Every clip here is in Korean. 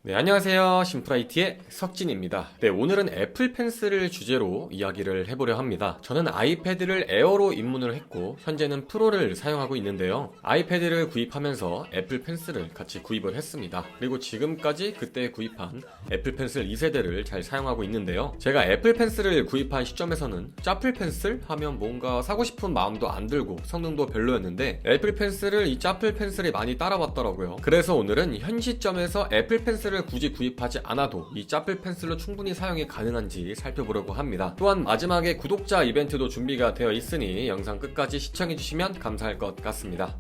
네, 안녕하세요. 심플아이티의 석진입니다. 네, 오늘은 애플 펜슬을 주제로 이야기를 해보려 합니다. 저는 아이패드를 에어로 입문을 했고 현재는 프로를 사용하고 있는데요. 아이패드를 구입하면서 애플 펜슬을 같이 구입을 했습니다. 그리고 지금까지 그때 구입한 애플 펜슬 2세대를 잘 사용하고 있는데요. 제가 애플 펜슬을 구입한 시점에서는 짜플 펜슬 하면 뭔가 사고 싶은 마음도 안 들고 성능도 별로였는데 애플 펜슬을 이 짜플 펜슬이 많이 따라왔더라고요. 그래서 오늘은 현 시점에서 애플 펜슬을 굳이 구입하지 않아도 이 짜플 펜슬로 충분히 사용이 가능한지 살펴보려고 합니다. 또한 마지막에 구독자 이벤트도 준비가 되어 있으니 영상 끝까지 시청해주시면 감사할 것 같습니다.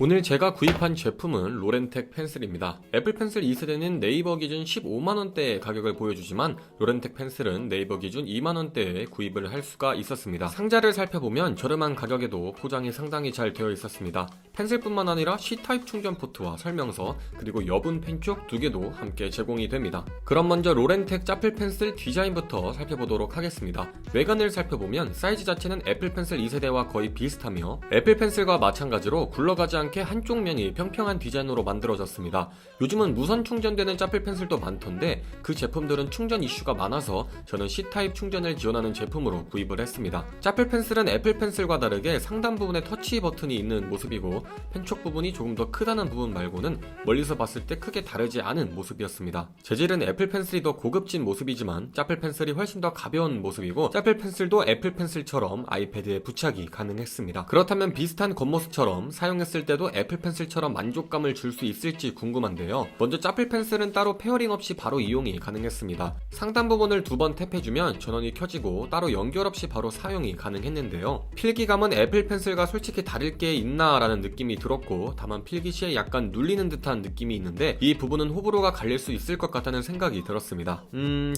오늘 제가 구입한 제품은 로렌텍 펜슬입니다. 애플 펜슬 2세대는 네이버 기준 15만원대의 가격을 보여주지만 로렌텍 펜슬은 네이버 기준 2만원대에 구입을 할 수가 있었습니다. 상자를 살펴보면 저렴한 가격에도 포장이 상당히 잘 되어 있었습니다. 펜슬뿐만 아니라 C타입 충전 포트와 설명서 그리고 여분 펜쪽 2개도 함께 제공이 됩니다. 그럼 먼저 로렌텍 짜플 펜슬 디자인부터 살펴보도록 하겠습니다. 외관을 살펴보면 사이즈 자체는 애플 펜슬 2세대와 거의 비슷하며 애플 펜슬과 마찬가지로 굴러가지 않게 한쪽 면이 평평한 디자인으로 만들어졌습니다. 요즘은 무선 충전되는 짜플 펜슬도 많던데 그 제품들은 충전 이슈가 많아서 저는 C타입 충전을 지원하는 제품으로 구입을 했습니다. 짜플 펜슬은 애플 펜슬과 다르게 상단 부분에 터치 버튼이 있는 모습이고 펜촉 부분이 조금 더 크다는 부분 말고는 멀리서 봤을 때 크게 다르지 않은 모습이었습니다. 재질은 애플 펜슬이 더 고급진 모습이지만 짜플 펜슬이 훨씬 더 가벼운 모습이고 짜플 펜슬도 애플 펜슬처럼 아이패드에 부착이 가능했습니다. 그렇다면 비슷한 겉모습처럼 사용했을 때도 애플 펜슬처럼 만족감을 줄 수 있을지 궁금한데요. 먼저 짜플 펜슬은 따로 페어링 없이 바로 이용이 가능했습니다. 상단 부분을 2번 탭해주면 전원이 켜지고 따로 연결 없이 바로 사용이 가능했는데요. 필기감은 애플 펜슬과 솔직히 다를 게 있나 라는 느낌이 들었고 다만 필기 시에 약간 눌리는 듯한 느낌이 있는데 이 부분은 호불호가 갈릴 수 있을 것 같다는 생각이 들었습니다.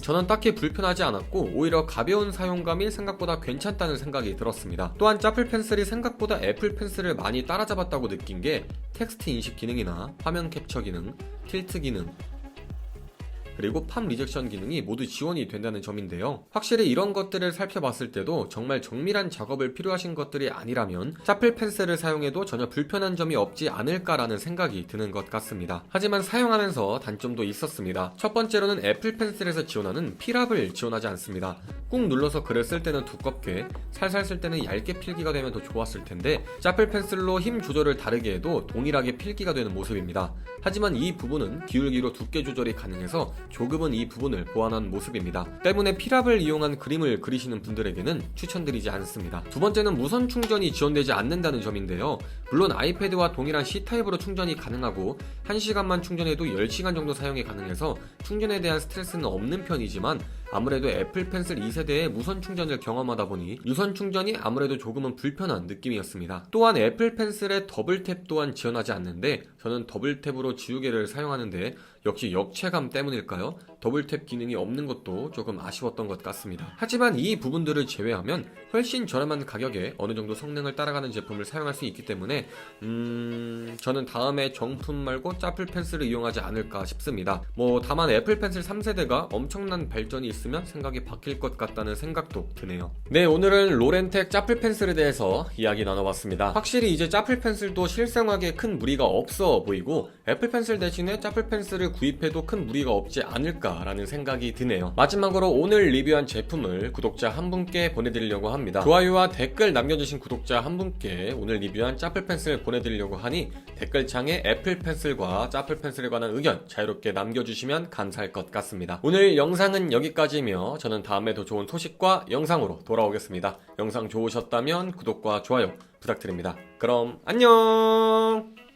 저는 딱히 불편하지 않았고 오히려 가벼운 사용감이 생각보다 괜찮다는 생각이 들었습니다. 또한 짜플 펜슬이 생각보다 애플 펜슬을 많이 따라잡았다고 느낀 게 텍스트 인식 기능이나 화면 캡처 기능, 틸트 기능, 그리고 팝 리젝션 기능이 모두 지원이 된다는 점인데요. 확실히 이런 것들을 살펴봤을 때도 정말 정밀한 작업을 필요하신 것들이 아니라면 짜플 펜슬을 사용해도 전혀 불편한 점이 없지 않을까라는 생각이 드는 것 같습니다. 하지만 사용하면서 단점도 있었습니다. 첫 번째로는 애플 펜슬에서 지원하는 필압을 지원하지 않습니다. 꾹 눌러서 글을 쓸 때는 두껍게, 살살 쓸 때는 얇게 필기가 되면 더 좋았을 텐데 짜플 펜슬로 힘 조절을 다르게 해도 동일하게 필기가 되는 모습입니다. 하지만 이 부분은 기울기로 두께 조절이 가능해서 조금은 이 부분을 보완한 모습입니다. 때문에 필압을 이용한 그림을 그리시는 분들에게는 추천드리지 않습니다. 두 번째는 무선 충전이 지원되지 않는다는 점인데요. 물론 아이패드와 동일한 C타입으로 충전이 가능하고 1시간만 충전해도 10시간 정도 사용이 가능해서 충전에 대한 스트레스는 없는 편이지만 아무래도 애플 펜슬 2세대의 무선 충전을 경험하다 보니 유선 충전이 아무래도 조금은 불편한 느낌이었습니다. 또한 애플 펜슬의 더블탭 또한 지원하지 않는데 저는 더블탭으로 지우개를 사용하는데 역시 역체감 때문일까요? 더블탭 기능이 없는 것도 조금 아쉬웠던 것 같습니다. 하지만 이 부분들을 제외하면 훨씬 저렴한 가격에 어느 정도 성능을 따라가는 제품을 사용할 수 있기 때문에 저는 다음에 정품 말고 짜플 펜슬을 이용하지 않을까 싶습니다. 다만 애플 펜슬 3세대가 엄청난 발전이 있으면 생각이 바뀔 것 같다는 생각도 드네요. 네, 오늘은 로렌텍 짜플 펜슬에 대해서 이야기 나눠봤습니다. 확실히 이제 짜플 펜슬도 실생활에 큰 무리가 없어 보이고 애플 펜슬 대신에 짜플 펜슬을 구입해도 큰 무리가 없지 않을까라는 생각이 드네요. 마지막으로 오늘 리뷰한 제품을 구독자 한 분께 보내드리려고 합니다. 좋아요와 댓글 남겨주신 구독자 한 분께 오늘 리뷰한 짜플 펜슬 보내드리려고 하니 댓글창에 애플 펜슬과 짜플 펜슬에 관한 의견 자유롭게 남겨주시면 감사할 것 같습니다. 오늘 영상은 여기까지이며 저는 다음에 더 좋은 소식과 영상으로 돌아오겠습니다. 영상 좋으셨다면 구독과 좋아요 부탁드립니다. 그럼 안녕.